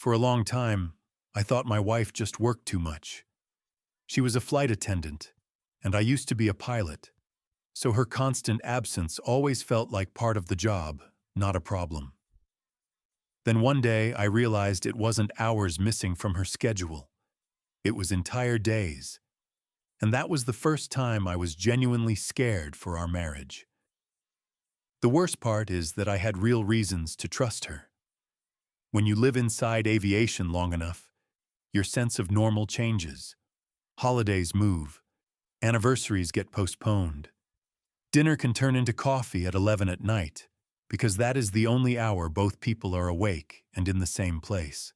For a long time, I thought my wife just worked too much. She was a flight attendant, and I used to be a pilot, so her constant absence always felt like part of the job, not a problem. Then one day I realized it wasn't hours missing from her schedule. It was entire days. And that was the first time I was genuinely scared for our marriage. The worst part is that I had real reasons to trust her. When you live inside aviation long enough, your sense of normal changes. Holidays move. Anniversaries get postponed. Dinner can turn into coffee at 11 at night, because that is the only hour both people are awake and in the same place.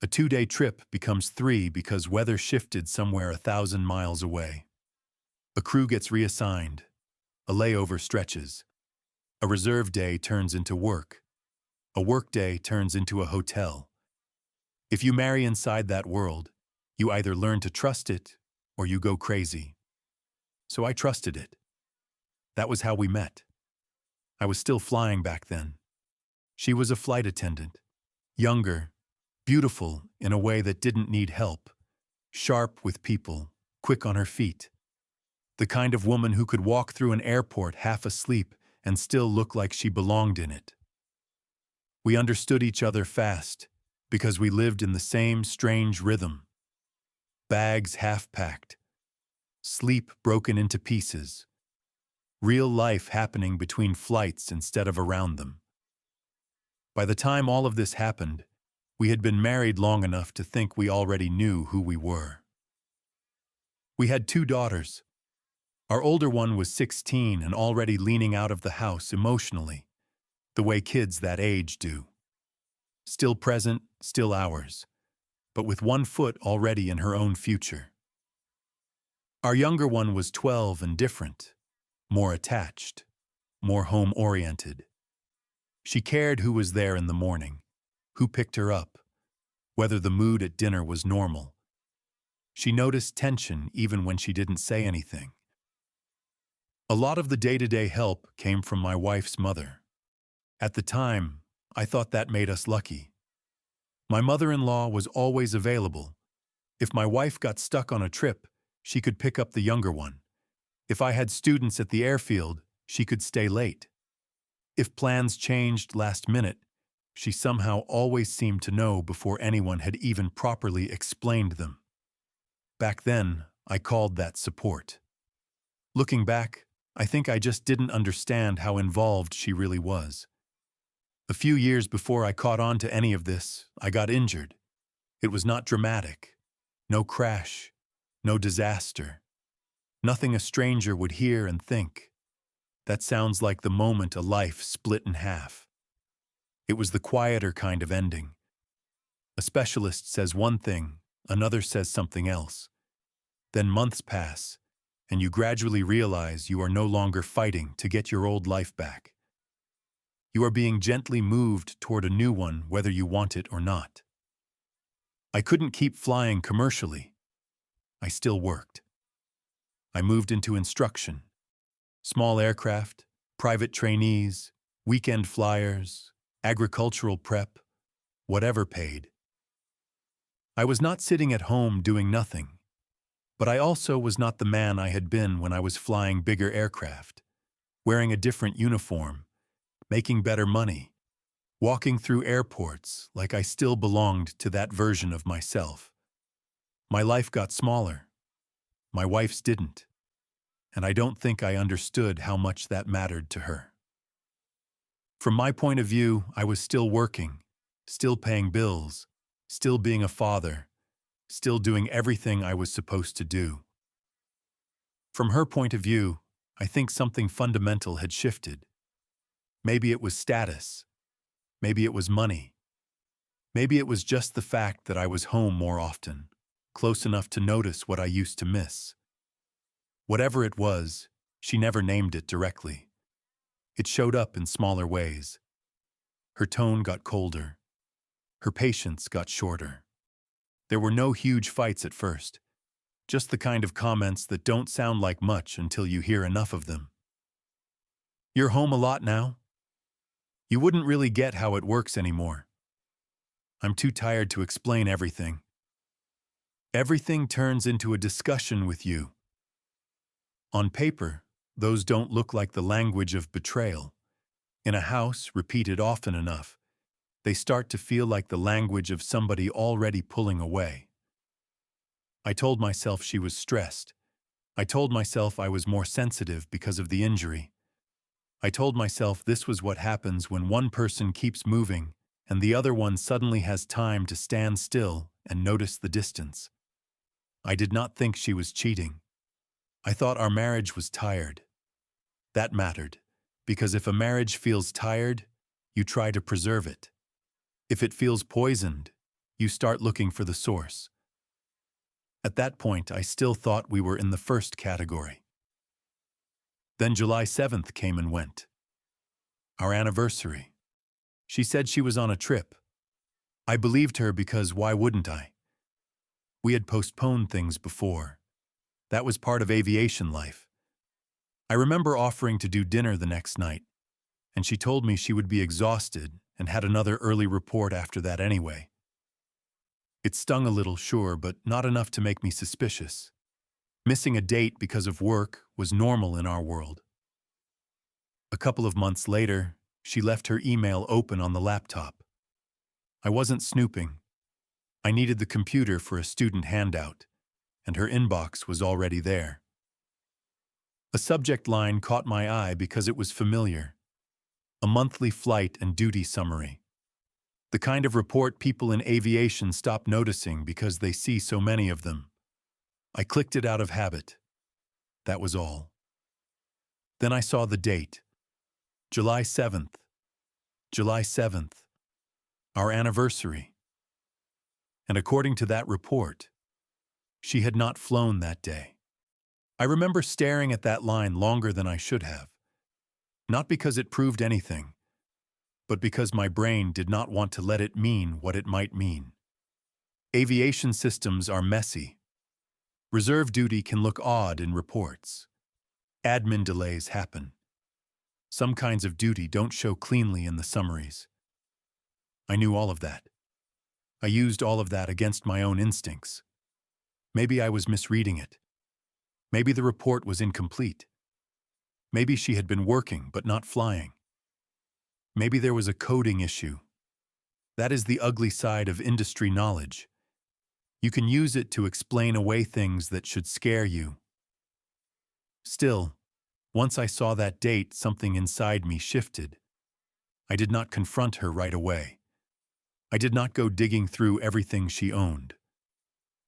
A 2-day trip becomes 3 because weather shifted somewhere 1,000 miles away. A crew gets reassigned. A layover stretches. A reserve day turns into work. A work day turns into a hotel. If you marry inside that world, you either learn to trust it or you go crazy. So I trusted it. That was how we met. I was still flying back then. She was a flight attendant. Younger, beautiful in a way that didn't need help. Sharp with people, quick on her feet. The kind of woman who could walk through an airport half asleep and still look like she belonged in it. We understood each other fast because we lived in the same strange rhythm. Bags half-packed. Sleep broken into pieces. Real life happening between flights instead of around them. By the time all of this happened, we had been married long enough to think we already knew who we were. We had 2 daughters. Our older one was 16 and already leaning out of the house emotionally, the way kids that age do. Still present, still ours, but with one foot already in her own future. Our younger one was 12 and different, more attached, more home-oriented. She cared who was there in the morning, who picked her up, whether the mood at dinner was normal. She noticed tension even when she didn't say anything. A lot of the day-to-day help came from my wife's mother. At the time, I thought that made us lucky. My mother-in-law was always available. If my wife got stuck on a trip, she could pick up the younger one. If I had students at the airfield, she could stay late. If plans changed last minute, she somehow always seemed to know before anyone had even properly explained them. Back then, I called that support. Looking back, I think I just didn't understand how involved she really was. A few years before I caught on to any of this, I got injured. It was not dramatic. No crash. No disaster. Nothing a stranger would hear and think. That sounds like the moment a life split in half. It was the quieter kind of ending. A specialist says one thing, another says something else. Then months pass, and you gradually realize you are no longer fighting to get your old life back. You are being gently moved toward a new one whether you want it or not. I couldn't keep flying commercially. I still worked. I moved into instruction. Small aircraft, private trainees, weekend flyers, agricultural prep, whatever paid. I was not sitting at home doing nothing. But I also was not the man I had been when I was flying bigger aircraft, wearing a different uniform, making better money, walking through airports like I still belonged to that version of myself. My life got smaller. My wife's didn't. And I don't think I understood how much that mattered to her. From my point of view, I was still working, still paying bills, still being a father, still doing everything I was supposed to do. From her point of view, I think something fundamental had shifted. Maybe it was status. Maybe it was money. Maybe it was just the fact that I was home more often, close enough to notice what I used to miss. Whatever it was, she never named it directly. It showed up in smaller ways. Her tone got colder. Her patience got shorter. There were no huge fights at first, just the kind of comments that don't sound like much until you hear enough of them. "You're home a lot now? You wouldn't really get how it works anymore." I'm too tired to explain everything. Everything turns into a discussion with you. On paper, those don't look like the language of betrayal. In a house, repeated often enough, they start to feel like the language of somebody already pulling away. I told myself she was stressed. I told myself I was more sensitive because of the injury. I told myself this was what happens when one person keeps moving and the other one suddenly has time to stand still and notice the distance. I did not think she was cheating. I thought our marriage was tired. That mattered, because if a marriage feels tired, you try to preserve it. If it feels poisoned, you start looking for the source. At that point, I still thought we were in the first category. Then July 7th came and went. Our anniversary. She said she was on a trip. I believed her because why wouldn't I? We had postponed things before. That was part of aviation life. I remember offering to do dinner the next night, and she told me she would be exhausted and had another early report after that anyway. It stung a little, sure, but not enough to make me suspicious. Missing a date because of work was normal in our world. A couple of months later, she left her email open on the laptop. I wasn't snooping. I needed the computer for a student handout, and her inbox was already there. A subject line caught my eye because it was familiar. A monthly flight and duty summary. The kind of report people in aviation stop noticing because they see so many of them. I clicked it out of habit. That was all. Then I saw the date. July 7th. July 7th. Our anniversary. And according to that report, she had not flown that day. I remember staring at that line longer than I should have. Not because it proved anything, but because my brain did not want to let it mean what it might mean. Aviation systems are messy. Reserve duty can look odd in reports. Admin delays happen. Some kinds of duty don't show cleanly in the summaries. I knew all of that. I used all of that against my own instincts. Maybe I was misreading it. Maybe the report was incomplete. Maybe she had been working but not flying. Maybe there was a coding issue. That is the ugly side of industry knowledge. You can use it to explain away things that should scare you. Still, once I saw that date, something inside me shifted. I did not confront her right away. I did not go digging through everything she owned.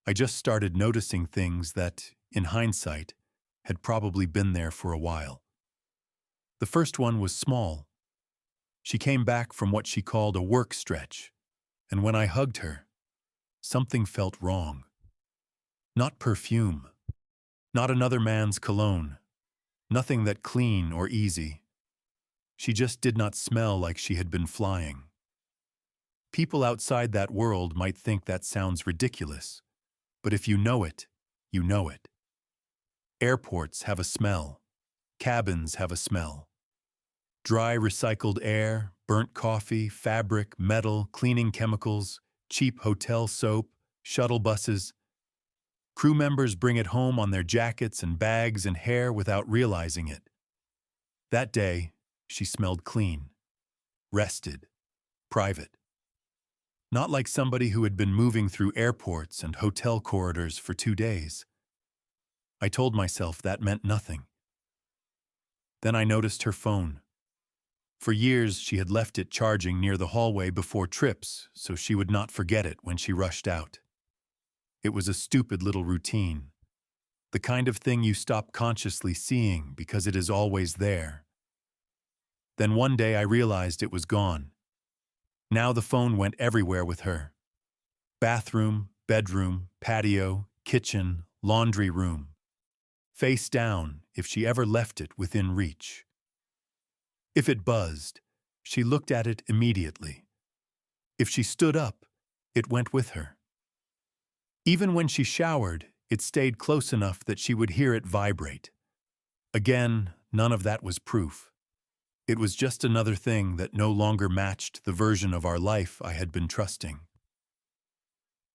I just started noticing things that, in hindsight, had probably been there for a while. The first one was small. She came back from what she called a work stretch, and when I hugged her, something felt wrong. Not perfume. Not another man's cologne. Nothing that clean or easy. She just did not smell like she had been flying. People outside that world might think that sounds ridiculous, but if you know it, you know it. Airports have a smell. Cabins have a smell. Dry recycled air, burnt coffee, fabric, metal, cleaning chemicals, cheap hotel soap, shuttle buses. Crew members bring it home on their jackets and bags and hair without realizing it. That day, she smelled clean, rested, private. Not like somebody who had been moving through airports and hotel corridors for 2 days. I told myself that meant nothing. Then I noticed her phone. For years, she had left it charging near the hallway before trips so she would not forget it when she rushed out. It was a stupid little routine, the kind of thing you stop consciously seeing because it is always there. Then one day I realized it was gone. Now the phone went everywhere with her. Bathroom, bedroom, patio, kitchen, laundry room. Face down if she ever left it within reach. If it buzzed, she looked at it immediately. If she stood up, it went with her. Even when she showered, it stayed close enough that she would hear it vibrate. Again, none of that was proof. It was just another thing that no longer matched the version of our life I had been trusting.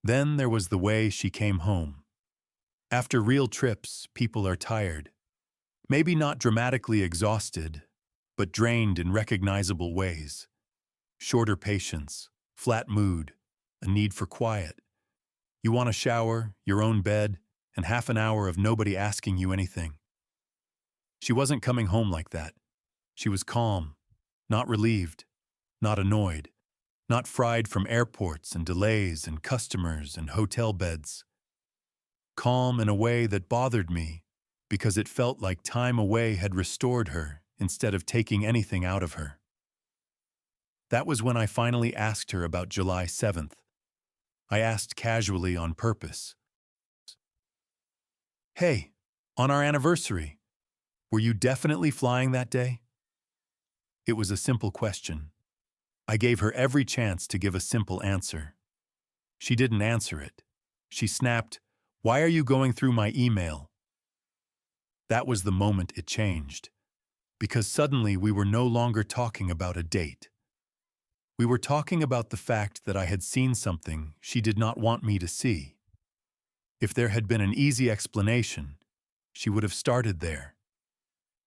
Then there was the way she came home. After real trips, people are tired. Maybe not dramatically exhausted, but drained in recognizable ways. Shorter patience, flat mood, a need for quiet. You want a shower, your own bed, and half an hour of nobody asking you anything. She wasn't coming home like that. She was calm, not relieved, not annoyed, not fried from airports and delays and customers and hotel beds. Calm in a way that bothered me because it felt like time away had restored her instead of taking anything out of her. That was when I finally asked her about July 7th. I asked casually on purpose. "Hey, on our anniversary, were you definitely flying that day?" It was a simple question. I gave her every chance to give a simple answer. She didn't answer it. She snapped, "Why are you going through my email?" That was the moment it changed, because suddenly we were no longer talking about a date. We were talking about the fact that I had seen something she did not want me to see. If there had been an easy explanation, she would have started there.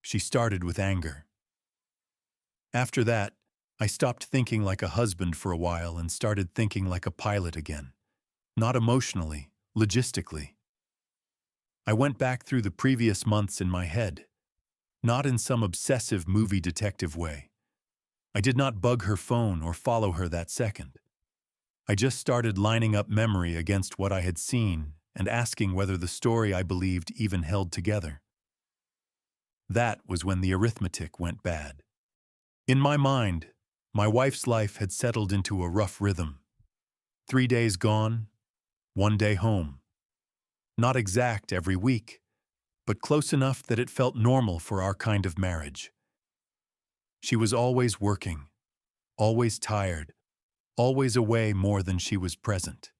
She started with anger. After that, I stopped thinking like a husband for a while and started thinking like a pilot again. Not emotionally, logistically. I went back through the previous months in my head, not in some obsessive movie detective way. I did not bug her phone or follow her that second. I just started lining up memory against what I had seen and asking whether the story I believed even held together. That was when the arithmetic went bad. In my mind, my wife's life had settled into a rough rhythm. 3 days gone, 1 day home. Not exact every week, but close enough that it felt normal for our kind of marriage. She was always working, always tired, always away more than she was present.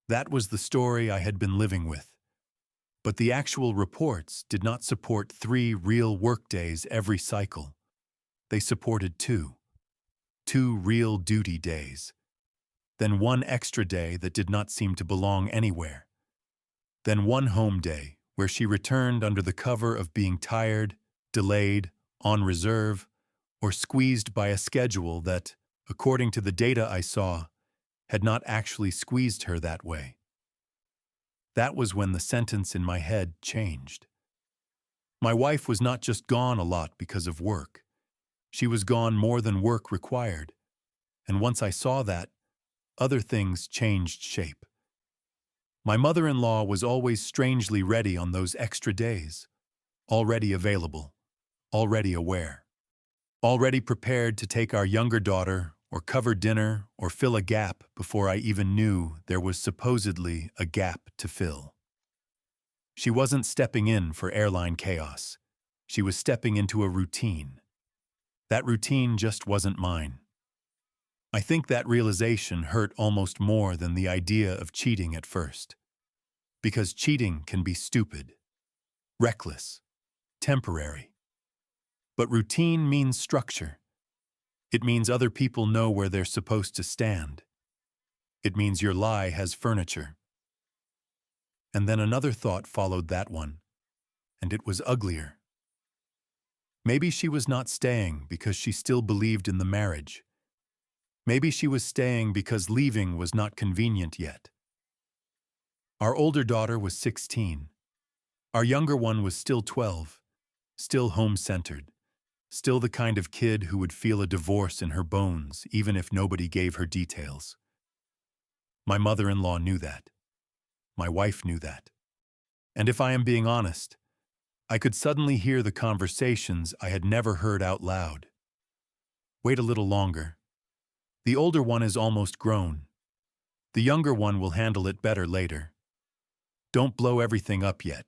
That was the story I had been living with. But the actual reports did not support 3 real workdays every cycle. They supported 2. 2 real duty days. Then 1 extra day that did not seem to belong anywhere. Then 1 home day where she returned under the cover of being tired, delayed, on reserve, or squeezed by a schedule that, according to the data I saw, had not actually squeezed her that way. That was when the sentence in my head changed. My wife was not just gone a lot because of work. She was gone more than work required. And once I saw that, other things changed shape. My mother-in-law was always strangely ready on those extra days, already available, already aware, already prepared to take our younger daughter or cover dinner or fill a gap before I even knew there was supposedly a gap to fill. She wasn't stepping in for airline chaos. She was stepping into a routine. That routine just wasn't mine. I think that realization hurt almost more than the idea of cheating at first. Because cheating can be stupid, reckless, temporary. But routine means structure. It means other people know where they're supposed to stand. It means your lie has furniture. And then another thought followed that one, and it was uglier. Maybe she was not staying because she still believed in the marriage. Maybe she was staying because leaving was not convenient yet. Our older daughter was 16. Our younger one was still 12, still home-centered, still the kind of kid who would feel a divorce in her bones even if nobody gave her details. My mother-in-law knew that. My wife knew that. And if I am being honest, I could suddenly hear the conversations I had never heard out loud. Wait a little longer. The older one is almost grown. The younger one will handle it better later. Don't blow everything up yet.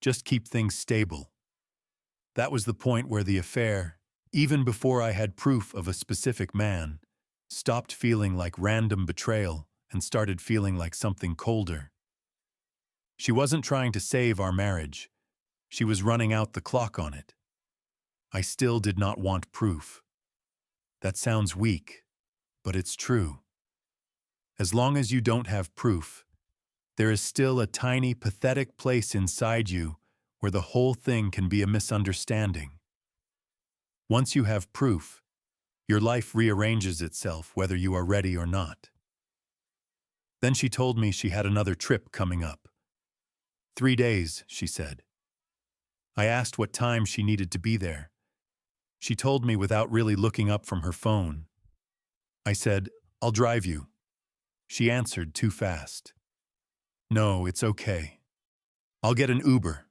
Just keep things stable. That was the point where the affair, even before I had proof of a specific man, stopped feeling like random betrayal and started feeling like something colder. She wasn't trying to save our marriage. She was running out the clock on it. I still did not want proof. That sounds weak, but it's true. As long as you don't have proof, there is still a tiny, pathetic place inside you where the whole thing can be a misunderstanding. Once you have proof, your life rearranges itself whether you are ready or not. Then she told me she had another trip coming up. 3 days, she said. I asked what time she needed to be there. She told me without really looking up from her phone. I said, "I'll drive you." She answered too fast. "No, it's okay. I'll get an Uber."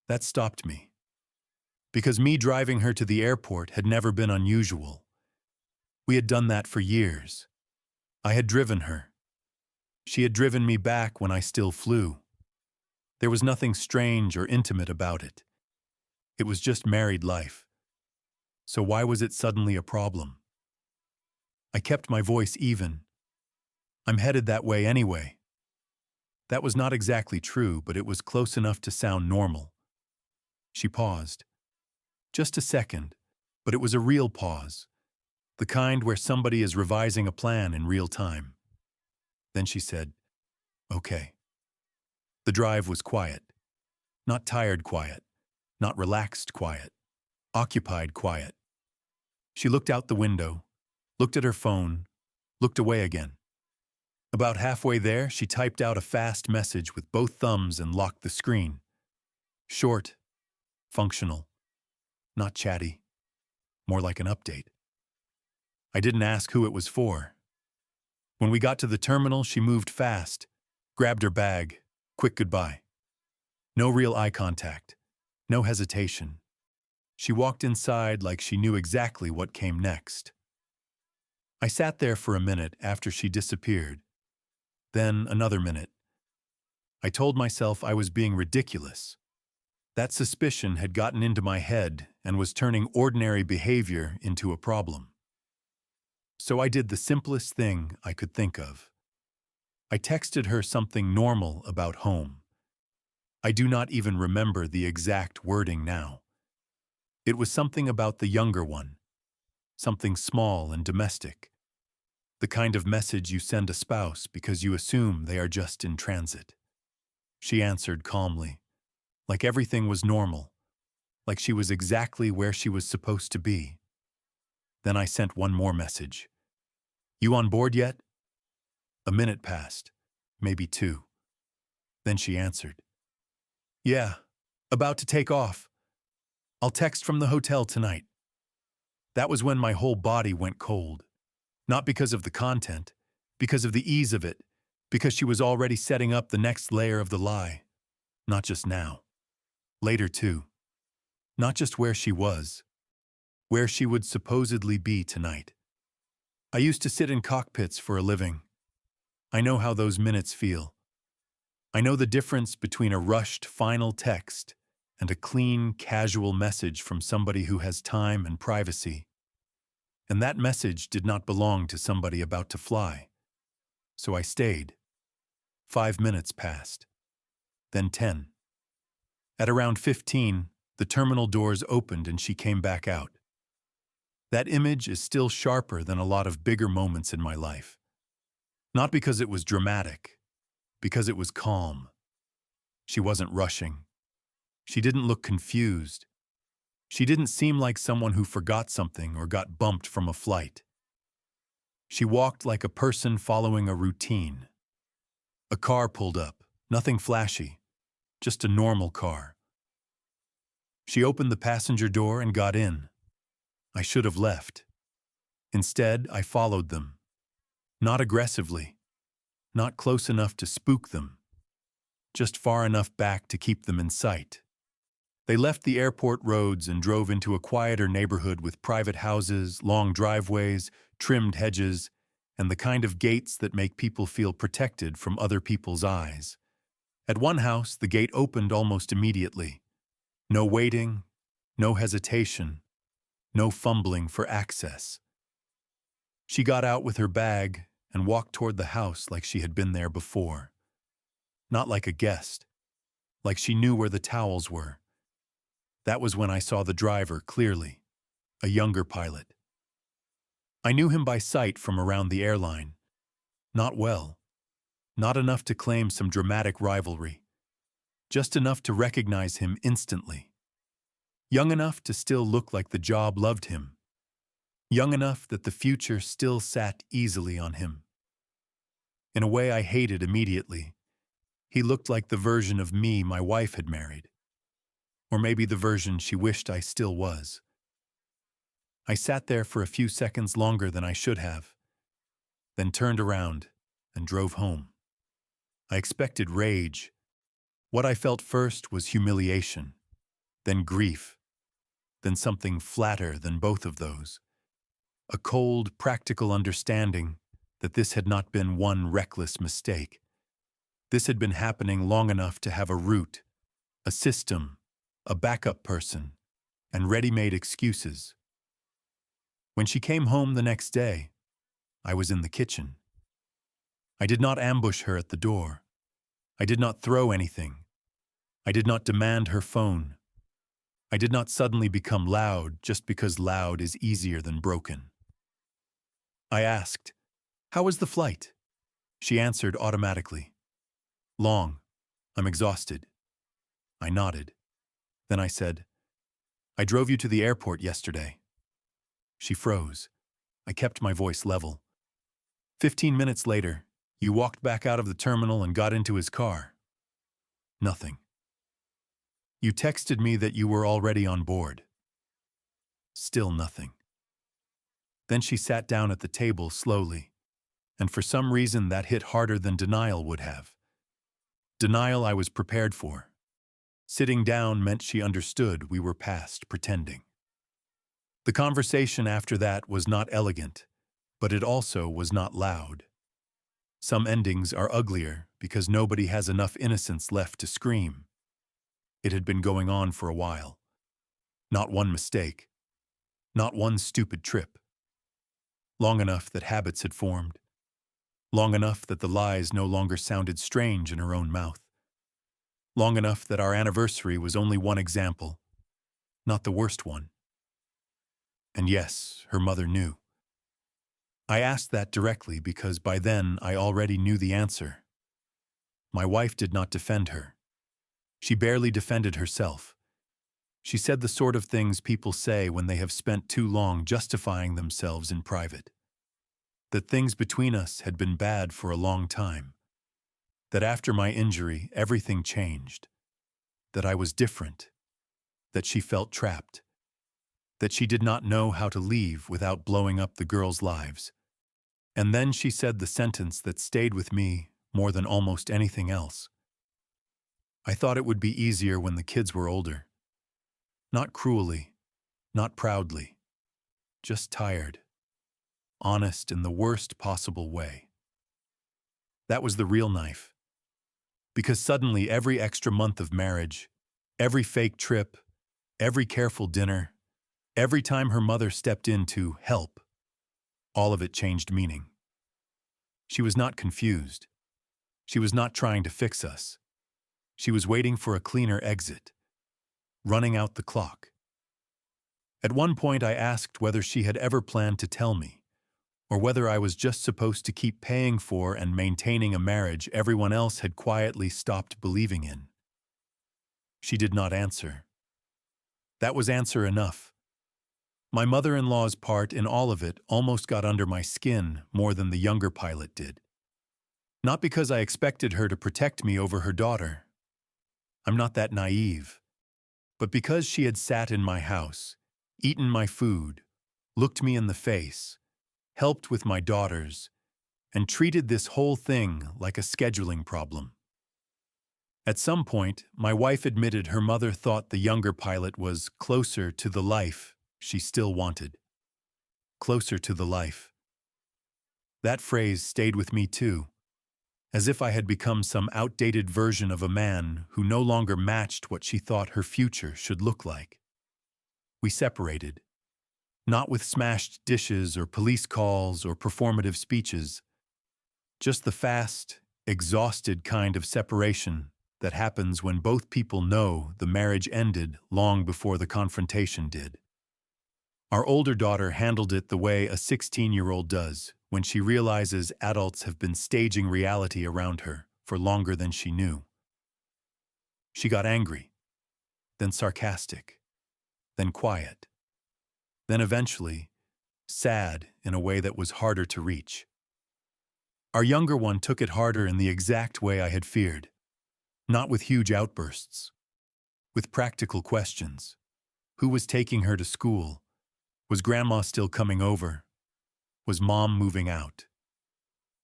That stopped me. Because me driving her to the airport had never been unusual. We had done that for years. I had driven her. She had driven me back when I still flew. There was nothing strange or intimate about it. It was just married life. So why was it suddenly a problem? I kept my voice even. I'm headed that way anyway. That was not exactly true, but it was close enough to sound normal. She paused. Just a second, but it was a real pause. The kind where somebody is revising a plan in real time. Then she said, "Okay." The drive was quiet. Not tired quiet. Not relaxed quiet. Occupied quiet. She looked out the window, looked at her phone, looked away again. About halfway there, she typed out a fast message with both thumbs and locked the screen. Short, functional, not chatty, more like an update. I didn't ask who it was for. When we got to the terminal, she moved fast, grabbed her bag, quick goodbye. No real eye contact, no hesitation. She walked inside like she knew exactly what came next. I sat there for a minute after she disappeared. Then another minute. I told myself I was being ridiculous. That suspicion had gotten into my head and was turning ordinary behavior into a problem. So I did the simplest thing I could think of. I texted her something normal about home. I do not even remember the exact wording now. It was something about the younger one, something small and domestic, the kind of message you send a spouse because you assume they are just in transit. She answered calmly, like everything was normal, like she was exactly where she was supposed to be. Then I sent one more message. "You on board yet?" A minute passed, maybe 2. Then she answered. "Yeah, about to take off. I'll text from the hotel tonight." That was when my whole body went cold. Not because of the content, because of the ease of it, because she was already setting up the next layer of the lie. Not just now. Later too. Not just where she was. Where she would supposedly be tonight. I used to sit in cockpits for a living. I know how those minutes feel. I know the difference between a rushed final text and a clean, casual message from somebody who has time and privacy. And that message did not belong to somebody about to fly. So I stayed. 5 minutes passed. Then 10. At around 15, the terminal doors opened and she came back out. That image is still sharper than a lot of bigger moments in my life. Not because it was dramatic, because it was calm. She wasn't rushing. She didn't look confused. She didn't seem like someone who forgot something or got bumped from a flight. She walked like a person following a routine. A car pulled up, nothing flashy, just a normal car. She opened the passenger door and got in. I should have left. Instead, I followed them. Not aggressively, not close enough to spook them, just far enough back to keep them in sight. They left the airport roads and drove into a quieter neighborhood with private houses, long driveways, trimmed hedges, and the kind of gates that make people feel protected from other people's eyes. At one house, the gate opened almost immediately. No waiting, no hesitation, no fumbling for access. She got out with her bag and walked toward the house like she had been there before. Not like a guest, like she knew where the towels were. That was when I saw the driver clearly, a younger pilot. I knew him by sight from around the airline. Not well. Not enough to claim some dramatic rivalry. Just enough to recognize him instantly. Young enough to still look like the job loved him. Young enough that the future still sat easily on him. In a way I hated immediately. He looked like the version of me my wife had married. Or maybe the version she wished I still was. I sat there for a few seconds longer than I should have, then turned around and drove home. I expected rage. What I felt first was humiliation, then grief, then something flatter than both of those. A cold, practical understanding that this had not been one reckless mistake. This had been happening long enough to have a root, a system, a backup person, and ready-made excuses. When she came home the next day, I was in the kitchen. I did not ambush her at the door. I did not throw anything. I did not demand her phone. I did not suddenly become loud just because loud is easier than broken. I asked, "How was the flight?" She answered automatically, "Long. I'm exhausted." I nodded. Then I said, "I drove you to the airport yesterday." She froze. I kept my voice level. 15 minutes later, you walked back out of the terminal and got into his car. Nothing. You texted me that you were already on board. Still nothing. Then she sat down at the table slowly, and for some reason that hit harder than denial would have. Denial I was prepared for. Sitting down meant she understood we were past pretending. The conversation after that was not elegant, but it also was not loud. Some endings are uglier because nobody has enough innocence left to scream. It had been going on for a while. Not one mistake. Not one stupid trip. Long enough that habits had formed. Long enough that the lies no longer sounded strange in her own mouth. Long enough that our anniversary was only one example, not the worst one. And yes, her mother knew. I asked that directly because by then I already knew the answer. My wife did not defend her. She barely defended herself. She said the sort of things people say when they have spent too long justifying themselves in private. That things between us had been bad for a long time. That after my injury, everything changed. That I was different. That she felt trapped. That she did not know how to leave without blowing up the girls' lives. And then she said the sentence that stayed with me more than almost anything else. I thought it would be easier when the kids were older. Not cruelly, not proudly, just tired. Honest in the worst possible way. That was the real knife. Because suddenly every extra month of marriage, every fake trip, every careful dinner, every time her mother stepped in to help, all of it changed meaning. She was not confused. She was not trying to fix us. She was waiting for a cleaner exit, running out the clock. At one point I asked whether she had ever planned to tell me, or whether I was just supposed to keep paying for and maintaining a marriage everyone else had quietly stopped believing in. She did not answer. That was answer enough. My mother-in-law's part in all of it almost got under my skin more than the younger pilot did. Not because I expected her to protect me over her daughter. I'm not that naive. But because she had sat in my house, eaten my food, looked me in the face, helped with my daughters, and treated this whole thing like a scheduling problem. At some point, my wife admitted her mother thought the younger pilot was closer to the life she still wanted. Closer to the life. That phrase stayed with me too, as if I had become some outdated version of a man who no longer matched what she thought her future should look like. We separated. Not with smashed dishes or police calls or performative speeches. Just the fast, exhausted kind of separation that happens when both people know the marriage ended long before the confrontation did. Our older daughter handled it the way a 16-year-old does, when she realizes adults have been staging reality around her for longer than she knew. She got angry, then sarcastic, then quiet, then eventually sad in a way that was harder to reach. Our younger one took it harder in the exact way I had feared, not with huge outbursts, with practical questions. Who was taking her to school? Was grandma still coming over? Was mom moving out?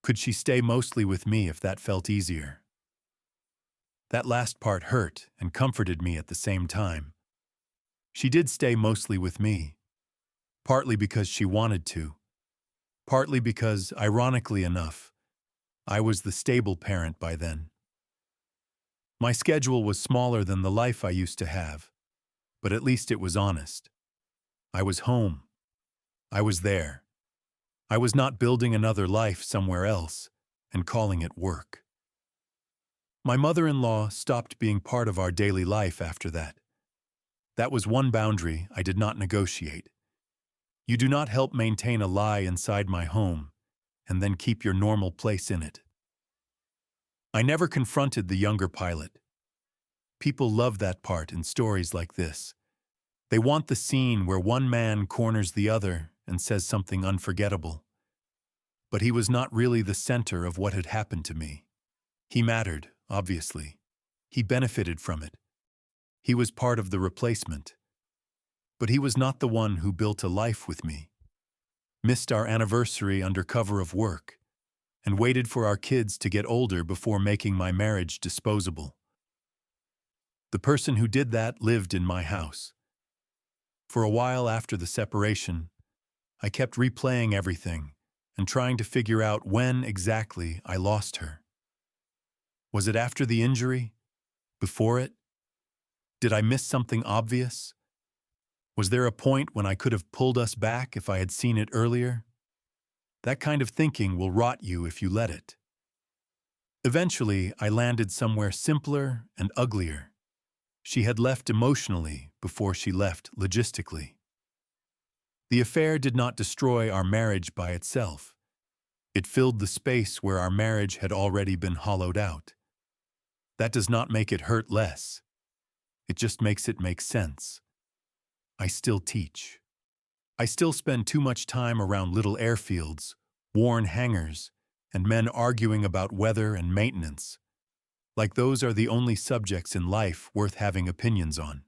Could she stay mostly with me if that felt easier? That last part hurt and comforted me at the same time. She did stay mostly with me, partly because she wanted to, partly because, ironically enough, I was the stable parent by then. My schedule was smaller than the life I used to have, but at least it was honest. I was home. I was there. I was not building another life somewhere else and calling it work. My mother-in-law stopped being part of our daily life after that. That was one boundary I did not negotiate. You do not help maintain a lie inside my home and then keep your normal place in it. I never confronted the younger pilot. People love that part in stories like this. They want the scene where one man corners the other and says something unforgettable. But he was not really the center of what had happened to me. He mattered, obviously. He benefited from it. He was part of the replacement. But he was not the one who built a life with me, missed our anniversary under cover of work, and waited for our kids to get older before making my marriage disposable. The person who did that lived in my house. For a while after the separation, I kept replaying everything and trying to figure out when exactly I lost her. Was it after the injury? Before it? Did I miss something obvious? Was there a point when I could have pulled us back if I had seen it earlier? That kind of thinking will rot you if you let it. Eventually, I landed somewhere simpler and uglier. She had left emotionally before she left logistically. The affair did not destroy our marriage by itself. It filled the space where our marriage had already been hollowed out. That does not make it hurt less. It just makes it make sense. I still teach. I still spend too much time around little airfields, worn hangars, and men arguing about weather and maintenance, like those are the only subjects in life worth having opinions on.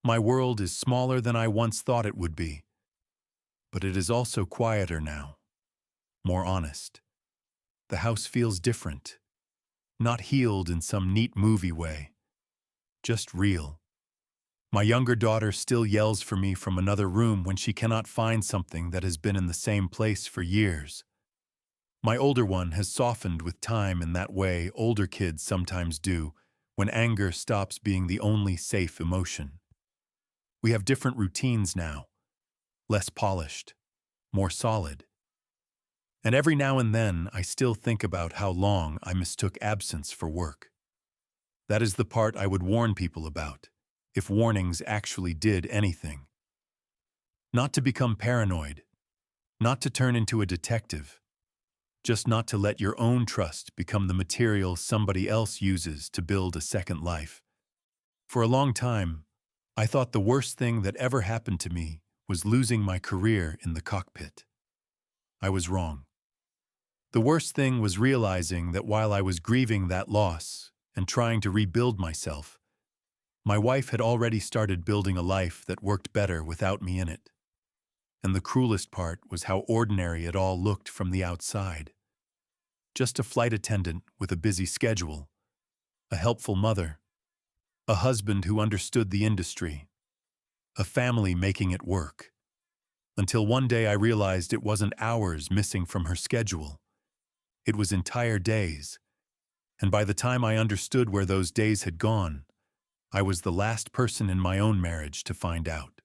My world is smaller than I once thought it would be, but it is also quieter now, more honest. The house feels different, not healed in some neat movie way, just real. My younger daughter still yells for me from another room when she cannot find something that has been in the same place for years. My older one has softened with time in that way older kids sometimes do when anger stops being the only safe emotion. We have different routines now, less polished, more solid. And every now and then I still think about how long I mistook absence for work. That is the part I would warn people about, if warnings actually did anything. Not to become paranoid, not to turn into a detective, just not to let your own trust become the material somebody else uses to build a second life. For a long time, I thought the worst thing that ever happened to me was losing my career in the cockpit. I was wrong. The worst thing was realizing that while I was grieving that loss and trying to rebuild myself, my wife had already started building a life that worked better without me in it. And the cruelest part was how ordinary it all looked from the outside. Just a flight attendant with a busy schedule, a helpful mother, a husband who understood the industry, a family making it work. Until one day I realized it wasn't hours missing from her schedule. It was entire days. And by the time I understood where those days had gone, I was the last person in my own marriage to find out.